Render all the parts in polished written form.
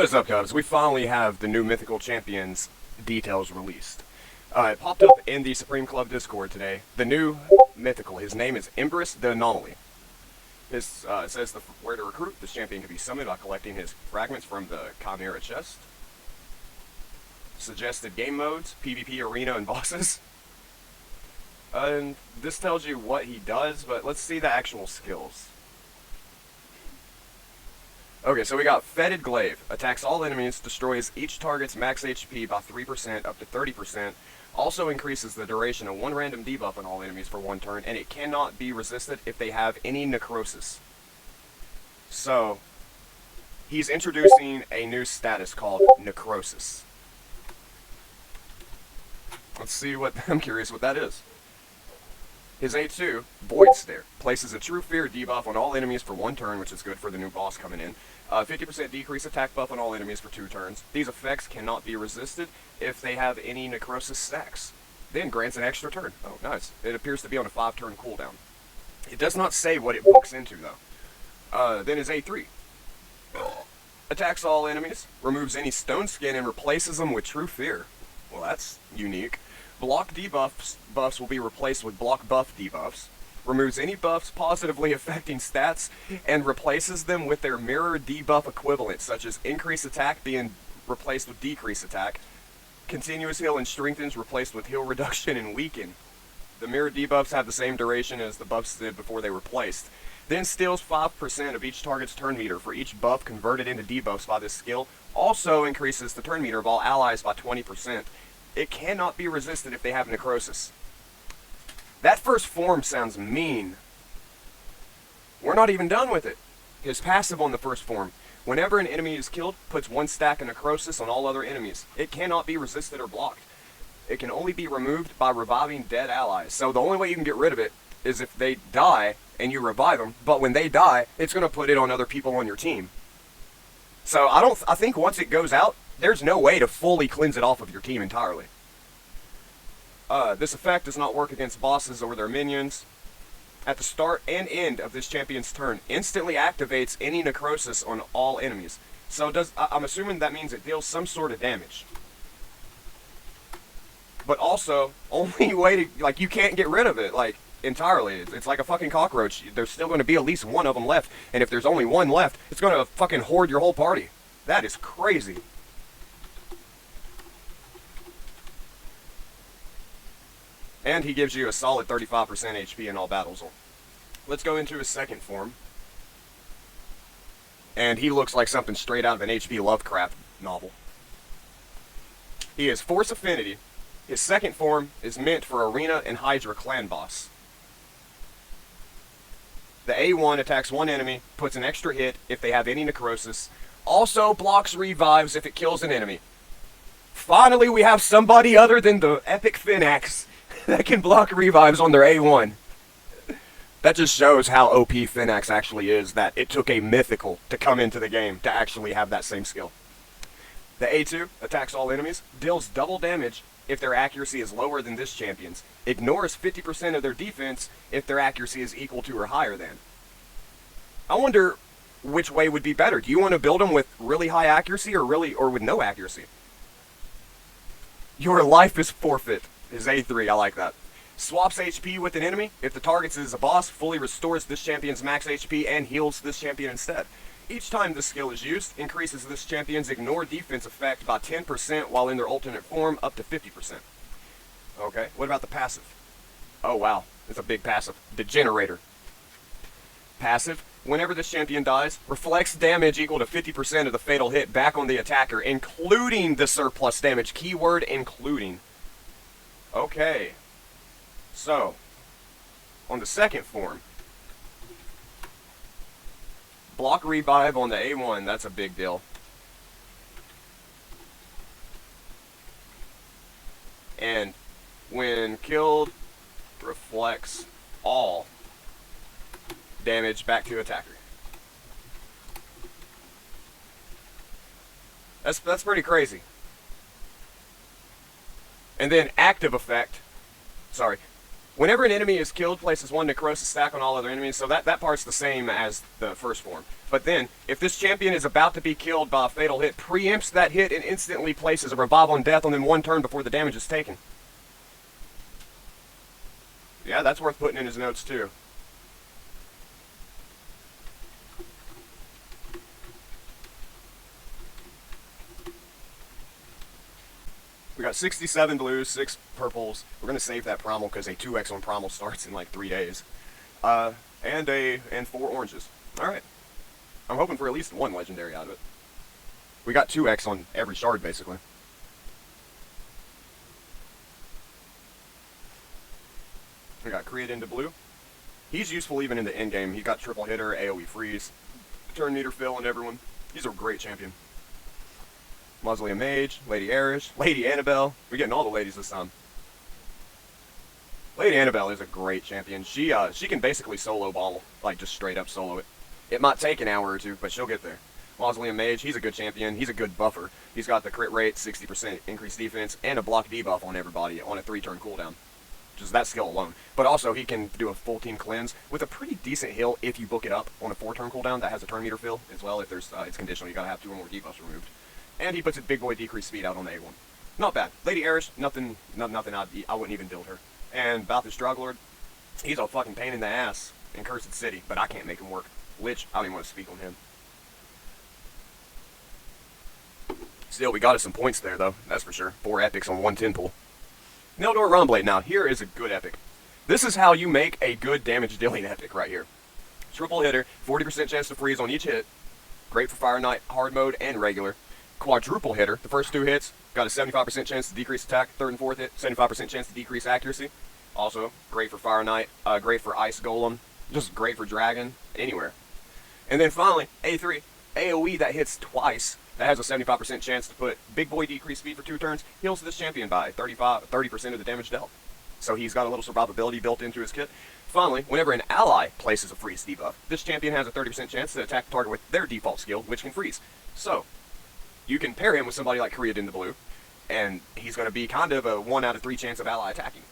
What is up, Cubs? We finally have the new Mythical Champions details released. It popped up in the Supreme Club Discord today. The new Mythical. His name is Embrys the Anomaly. It says where to recruit. This champion can be summoned by collecting his fragments from the Chimera chest. Suggested game modes, PvP, arena, and bosses. And this tells you what he does, but let's see the actual skills. Okay, so we got Fetid Glaive. Attacks all enemies, destroys each target's max HP by 3% up to 30%. Also increases the duration of one random debuff on all enemies for one turn, and it cannot be resisted if they have any necrosis. So, he's introducing a new status called necrosis. Let's see what, I'm curious what that is. His A2, Void Stare, places a True Fear debuff on all enemies for one turn, which is good for the new boss coming in. 50% decrease attack buff on all enemies for 2 turns. These effects cannot be resisted if they have any necrosis stacks. Then grants an extra turn. Oh, nice. It appears to be on a 5-turn cooldown. It does not say what it books into, though. Then his A3. Attacks all enemies, removes any stone skin, and replaces them with True Fear. Well, that's unique. Block debuffs will be replaced with block buff debuffs. Removes any buffs positively affecting stats and replaces them with their mirror debuff equivalent, such as increased attack being replaced with decreased attack. Continuous heal and strengthens replaced with heal reduction and weaken. The mirror debuffs have the same duration as the buffs did before they were placed. Then steals 5% of each target's turn meter for each buff converted into debuffs by this skill. Also increases the turn meter of all allies by 20%. It cannot be resisted if they have necrosis. That first form sounds mean. We're not even done with it. His passive on the first form. Whenever an enemy is killed, puts 1 stack of necrosis on all other enemies. It cannot be resisted or blocked. It can only be removed by reviving dead allies. So the only way you can get rid of it is if they die and you revive them. But when they die, it's going to put it on other people on your team. So I think once it goes out, there's no way to fully cleanse it off of your team entirely. This effect does not work against bosses or their minions. At the start and end of this champion's turn, instantly activates any necrosis on all enemies. So I'm assuming that means it deals some sort of damage. But also, only way to, like, you can't get rid of it, like, entirely. It's like a fucking cockroach. There's still going to be at least one of them left. And if there's only one left, it's going to fucking horde your whole party. That is crazy. And he gives you a solid 35% HP in all battles. Let's go into his second form. And he looks like something straight out of an H.P. Lovecraft novel. He has Force Affinity. His second form is meant for Arena and Hydra clan boss. The A1 attacks one enemy, puts an extra hit if they have any necrosis. Also blocks revives if it kills an enemy. Finally, we have somebody other than the epic Finax that can block revives on their A1. That just shows how OP Finax actually is, that it took a Mythical to come into the game to actually have that same skill. The A2 attacks all enemies, deals double damage if their accuracy is lower than this champion's, ignores 50% of their defense if their accuracy is equal to or higher than. I wonder which way would be better. Do you want to build them with really high accuracy or with no accuracy? Your life is forfeit. Is A3, I like that. Swaps HP with an enemy. If the target is a boss, fully restores this champion's max HP and heals this champion instead. Each time this skill is used, increases this champion's ignore defense effect by 10% while in their alternate form up to 50%. Okay, what about the passive? Oh wow, it's a big passive. Degenerator. Passive. Whenever this champion dies, reflects damage equal to 50% of the fatal hit back on the attacker, including the surplus damage. Keyword including. Okay, so, on the second form, block revive on the A1, that's a big deal. And when killed, reflects all damage back to attacker. That's pretty crazy. And then active effect, Whenever an enemy is killed, places 1 necrosis stack on all other enemies, so that part's the same as the first form. But then, if this champion is about to be killed by a fatal hit, preempts that hit and instantly places a revive on death on them 1 turn before the damage is taken. Yeah, that's worth putting in his notes too. We got 67 blues, 6 purples. We're going to save that primal because a 2x on primal starts in like 3 days. And 4 oranges. Alright. I'm hoping for at least 1 legendary out of it. We got 2x on every shard basically. We got Create into blue. He's useful even in the end game. He's got triple hitter, AoE freeze, turn meter fill on everyone. He's a great champion. Mausoleum Mage, Lady Arish, Lady Annabelle. We're getting all the ladies this time. Lady Annabelle is a great champion. She can basically solo ball, like just straight up solo it. It might take an hour or 2, but she'll get there. Mausoleum Mage, he's a good champion. He's a good buffer. He's got the crit rate, 60% increased defense, and a block debuff on everybody on a 3-turn cooldown. Just that skill alone. But also, he can do a full team cleanse with a pretty decent heal if you book it up on a 4-turn cooldown that has a turn meter fill as well. If there's it's conditional, you gotta have 2 or more debuffs removed. And he puts a big boy decreased speed out on the A1. Not bad. Lady Arish, nothing I wouldn't even build her. And Balthus Droglord, he's a fucking pain in the ass in Cursed City, but I can't make him work. Lich, I don't even want to speak on him. Still, we got us some points there, though. That's for sure. 4 epics on 1 10 pool. Neldor Rumblade. Now, here is a good epic. This is how you make a good damage dealing epic right here. Triple hitter, 40% chance to freeze on each hit. Great for Fire Knight, hard mode, and regular. Quadruple hitter. The first 2 hits, got a 75% chance to decrease attack. 3rd and 4th hit, 75% chance to decrease accuracy. Also, great for Fire Knight, great for Ice Golem, just great for Dragon, anywhere. And then finally, A3, AoE that hits twice. That has a 75% chance to put big boy decreased speed for 2 turns, heals this champion by 30% of the damage dealt. So he's got a little survivability built into his kit. Finally, whenever an ally places a freeze debuff, this champion has a 30% chance to attack the target with their default skill, which can freeze. So, you can pair him with somebody like Create into blue, and he's going to be kind of a 1 out of 3 chance of ally attacking.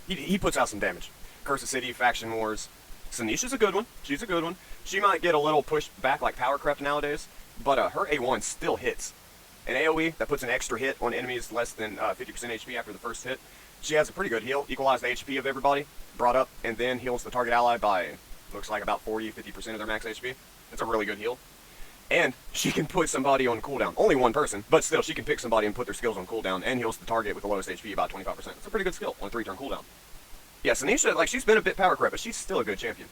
He puts out some damage. Cursed City, Faction Wars. Sinisha's a good one. She's a good one. She might get a little pushed back like Power Crept nowadays, but her A1 still hits. An AoE that puts an extra hit on enemies less than 50% HP after the first hit. She has a pretty good heal, equalize the HP of everybody, brought up, and then heals the target ally by, looks like about 40-50% of their max HP. That's a really good heal. And she can put somebody on cooldown. Only 1 person, but still, she can pick somebody and put their skills on cooldown and heals the target with the lowest HP about 25%. That's a pretty good skill on a 3-turn cooldown. Yeah, Sinisha, like, she's been a bit power crept, but she's still a good champion.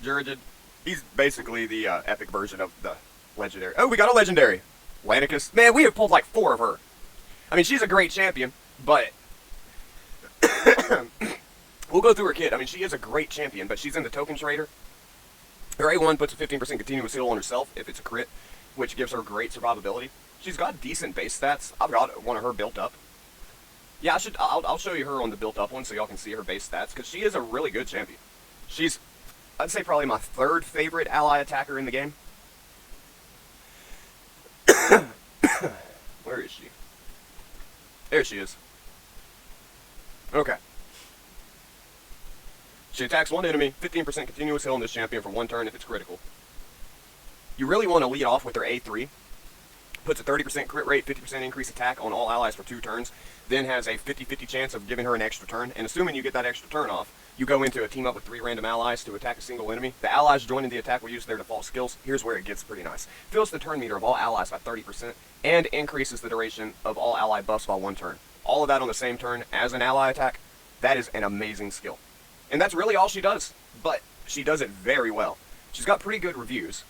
Jurgid, he's basically the epic version of the legendary. Oh, we got a legendary! Lanicus. Man, we have pulled like 4 of her. I mean, she's a great champion, but we'll go through her kit. I mean, she is a great champion, but she's in the token trader. Her A1 puts a 15% continuous heal on herself if it's a crit, which gives her great survivability. She's got decent base stats. I've got one of her built up. Yeah, I'll show you her on the built up one so y'all can see her base stats, because she is a really good champion. She's, I'd say, probably my 3rd favorite ally attacker in the game. Where is she? There she is. Okay. She attacks 1 enemy, 15% continuous heal on this champion for 1 turn if it's critical. You really want to lead off with her A3. Puts a 30% crit rate, 50% increased attack on all allies for 2 turns. Then has a 50-50 chance of giving her an extra turn. And assuming you get that extra turn off, you go into a team up with 3 random allies to attack a single enemy. The allies joining the attack will use their default skills. Here's where it gets pretty nice. Fills the turn meter of all allies by 30% and increases the duration of all ally buffs by 1 turn. All of that on the same turn as an ally attack. That is an amazing skill. And that's really all she does, but she does it very well. She's got pretty good reviews.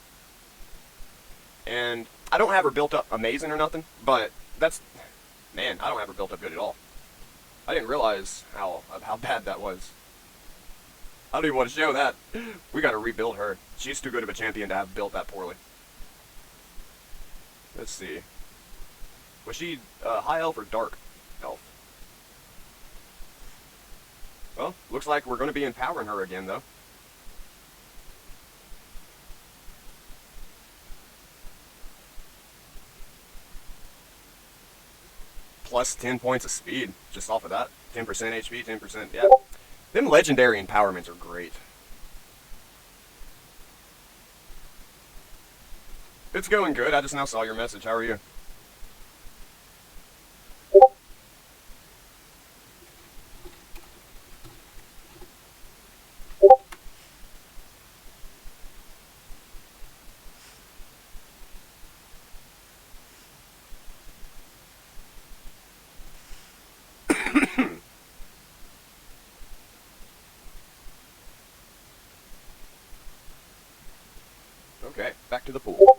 And I don't have her built up amazing or nothing, but that's, man, I don't have her built up good at all. I didn't realize how bad that was. I don't even want to show that. We gotta rebuild her. She's too good of a champion to have built that poorly. Let's see. Was she high elf or dark elf? Well, looks like we're going to be empowering her again, though. plus 10 points of speed just off of that. 10% HP, 10%, yeah. Them legendary empowerments are great. It's going good. I just now saw your message. How are you? Okay, back to the pool.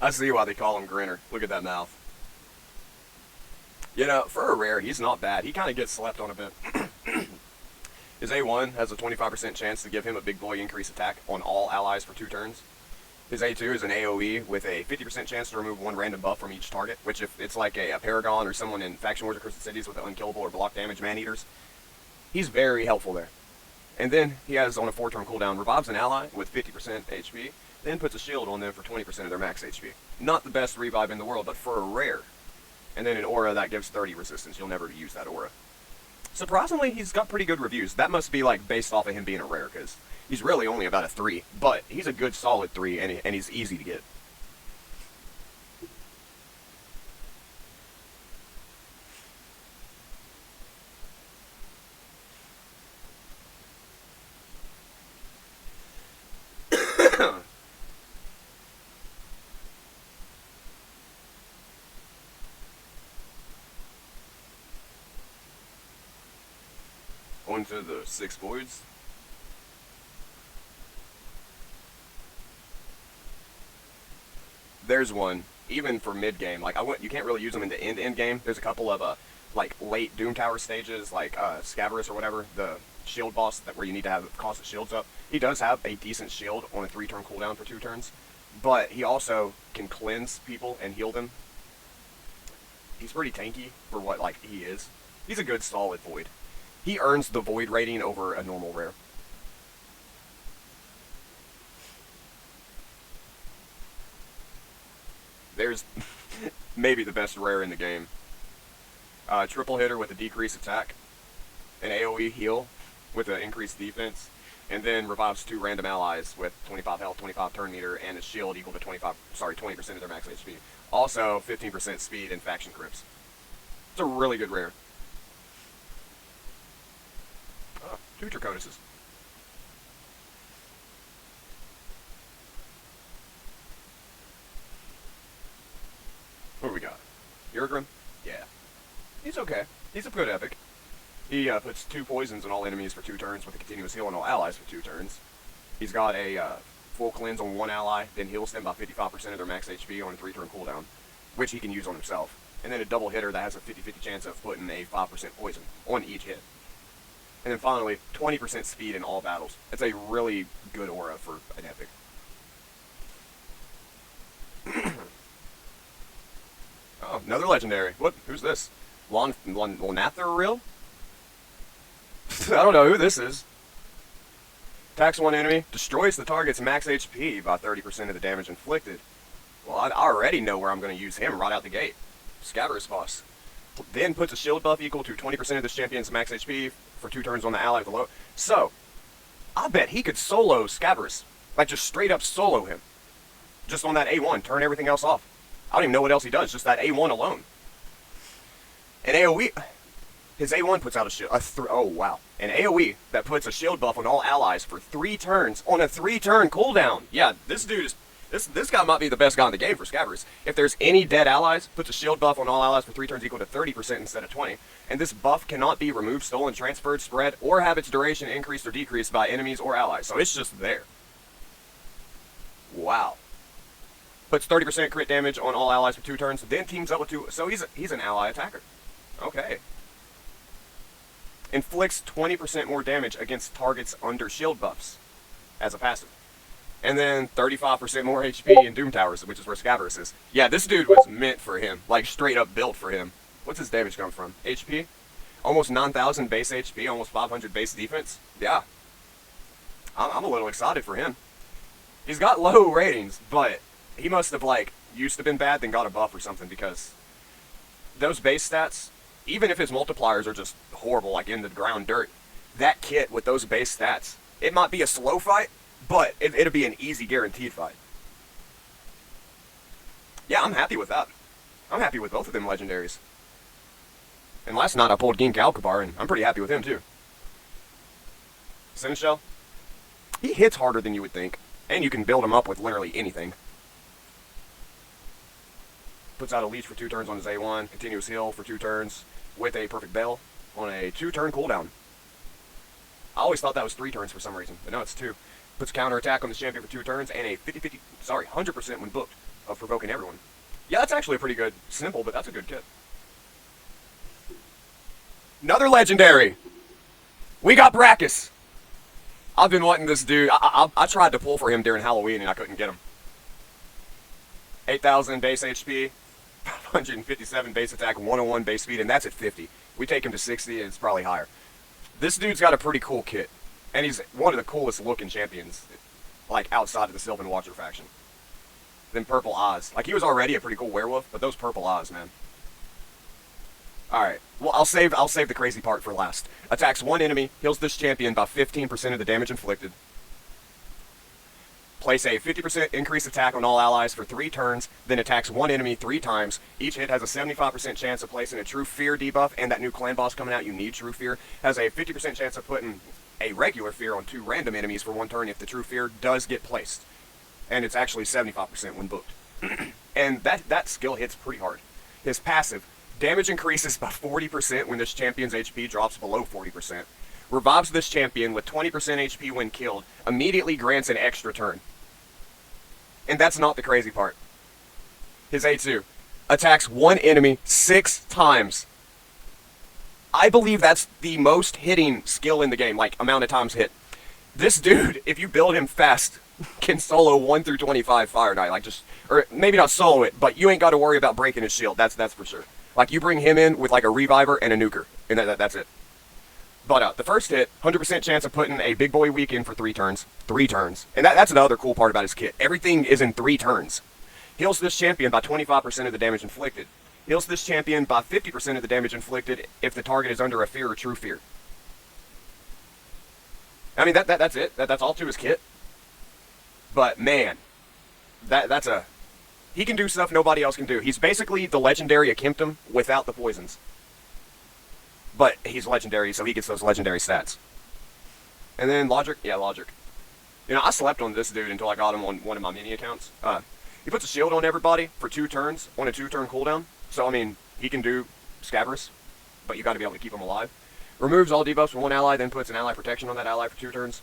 I see why they call him Grinner. Look at that mouth. You know, for a rare, he's not bad. He kind of gets slept on a bit. His A1 has a 25% chance to give him a big boy increase attack on all allies for 2 turns. His A2 is an AoE with a 50% chance to remove 1 random buff from each target, which if it's like a Paragon or someone in Faction Wars or Cursed Cities with the unkillable or block damage man-eaters, he's very helpful there. And then he has, on a 4-turn cooldown, revives an ally with 50% HP, then puts a shield on them for 20% of their max HP. Not the best revive in the world, but for a rare. And then an aura that gives 30 resistance. You'll never use that aura. Surprisingly, he's got pretty good reviews. That must be like based off of him being a rare, because he's really only about a 3, but he's a good solid 3, and he's easy to get. On to the 6 voids. There's one, even for mid game. Like you can't really use them in the end game. There's a couple of like late Doom Tower stages, like Scabrous or whatever, the shield boss where you need to have constant shields up. He does have a decent shield on a 3-turn cooldown for 2 turns, but he also can cleanse people and heal them. He's pretty tanky for what like he is. He's a good solid void. He earns the void rating over a normal rare. There's maybe the best rare in the game. Triple hitter with a decreased attack, an AoE heal with an increased defense, and then revives 2 random allies with 25 health, 25 turn meter, and a shield equal to 20% of their max HP. Also, 15% speed and faction crypts. It's a really good rare. 2 Draconuses. What do we got? Urgrim? Yeah. He's okay. He's a good epic. He puts 2 poisons on all enemies for 2 turns with a continuous heal on all allies for 2 turns. He's got a full cleanse on 1 ally, then heals them by 55% of their max HP on a 3-turn cooldown, which he can use on himself. And then a double hitter that has a 50-50 chance of putting a 5% poison on each hit. And then finally, 20% speed in all battles. It's a really good aura for an epic. Oh, another legendary. What? Who's this? Lonather real? I don't know who this is. Attacks 1 enemy, destroys the target's max HP by 30% of the damage inflicted. Well, I already know where I'm going to use him right out the gate. Scabrous boss. Then puts a shield buff equal to 20% of this champion's max HP for 2 turns on the ally below. So, I bet he could solo Scabrous. Like, just straight up solo him. Just on that A1, turn everything else off. I don't even know what else he does, just that A1 alone. And AoE, his A1 puts out a shield, oh wow. An AoE that puts a shield buff on all allies for 3 turns on a 3-turn cooldown. Yeah, this dude is, this guy might be the best guy in the game for Scabrous. If there's any dead allies, puts a shield buff on all allies for 3 turns equal to 30% instead of 20. And this buff cannot be removed, stolen, transferred, spread, or have its duration increased or decreased by enemies or allies. So it's just there. Wow. Puts 30% crit damage on all allies for 2 turns, then teams up with 2. So he's an ally attacker. Okay. Inflicts 20% more damage against targets under shield buffs as a passive. And then 35% more HP in Doom Towers, which is where Scabrous is. Yeah, this dude was meant for him. Like, straight up built for him. What's his damage come from? HP? almost 9,000 base HP, almost 500 base defense. Yeah, I'm a little excited for him. He's got low ratings, but he must have, like, used to been bad, then got a buff or something, because those base stats, even if his multipliers are just horrible, like in the ground dirt, that kit with those base stats, it might be a slow fight, but it'll be an easy guaranteed fight. Yeah, I'm happy with that. I'm happy with both of them legendaries. And last night I pulled Gink Alkabar, and I'm pretty happy with him too. Seneschal, he hits harder than you would think, and you can build him up with literally anything. Puts out a leech for 2 turns on his A1, continuous heal for 2 turns, with a perfect bell on a 2-turn cooldown. I always thought that was 3 turns for some reason, but no, it's 2. Puts counter attack on the champion for 2 turns, and a 100% when booked of provoking everyone. Yeah, that's actually a pretty good, simple, but that's a good kit. Another legendary! We got Brachus! I've been wanting this dude. I tried to pull for him during Halloween and I couldn't get him. 8,000 base HP, 557 base attack, 101 base speed, and that's at 50. We take him to 60 and it's probably higher. This dude's got a pretty cool kit. And he's one of the coolest looking champions, like outside of the Sylvan Watcher faction. Them purple eyes. Like, he was already a pretty cool werewolf, but those purple eyes, man. Alright, well, I'll save the crazy part for last. Attacks one enemy, heals this champion by 15% of the damage inflicted. Place a 50% increased attack on all allies for 3 turns, then attacks one enemy 3 times. Each hit has a 75% chance of placing a True Fear debuff, and that new clan boss coming out, you need True Fear, has a 50% chance of putting a regular fear on 2 random enemies for 1 turn if the True Fear does get placed. And it's actually 75% when booked. And that skill hits pretty hard. His passive, damage increases by 40% when this champion's HP drops below 40%. Revives this champion with 20% HP when killed. Immediately grants an extra turn. And that's not the crazy part. His A2 attacks one enemy 6 times. I believe that's the most hitting skill in the game, like amount of times hit. This dude, if you build him fast, can solo 1 through 25 Fire Knight, like just, or maybe not solo it, but you ain't got to worry about breaking his shield. That's for sure. Like, you bring him in with like a reviver and a nuker, and that's it. But the first hit, 100% chance of putting a big boy weak in for 3 turns. 3 turns. And that's another cool part about his kit. Everything is in 3 turns. Heals this champion by 25% of the damage inflicted. Heals this champion by 50% of the damage inflicted if the target is under a fear or true fear. I mean, that's it. That's all to his kit. But, man, that's a... He can do stuff nobody else can do. He's basically the legendary Akimtum without the poisons. But he's legendary, so he gets those legendary stats. And then Logic. Yeah, Logic. You know, I slept on this dude until I got him on one of my mini accounts. He puts a shield on everybody for 2 turns on a 2-turn cooldown. So, I mean, he can do Scabrous, but you got to be able to keep him alive. Removes all debuffs from one ally, then puts an ally protection on that ally for 2 turns.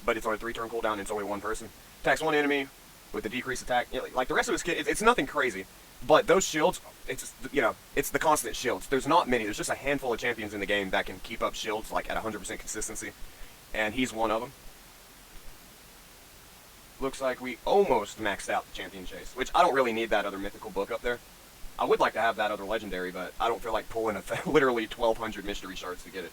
But it's on a 3-turn cooldown, and it's only 1 person. Attacks one enemy with a decreased attack. You know, like the rest of his kit, it's nothing crazy. But those shields, it's, you know, it's the constant shields. There's not many. There's just a handful of champions in the game that can keep up shields like at 100% consistency. And he's one of them. Looks like we almost maxed out the champion chase, which I don't really need that other mythical book up there. I would like to have that other legendary, but I don't feel like pulling literally 1,200 mystery shards to get it.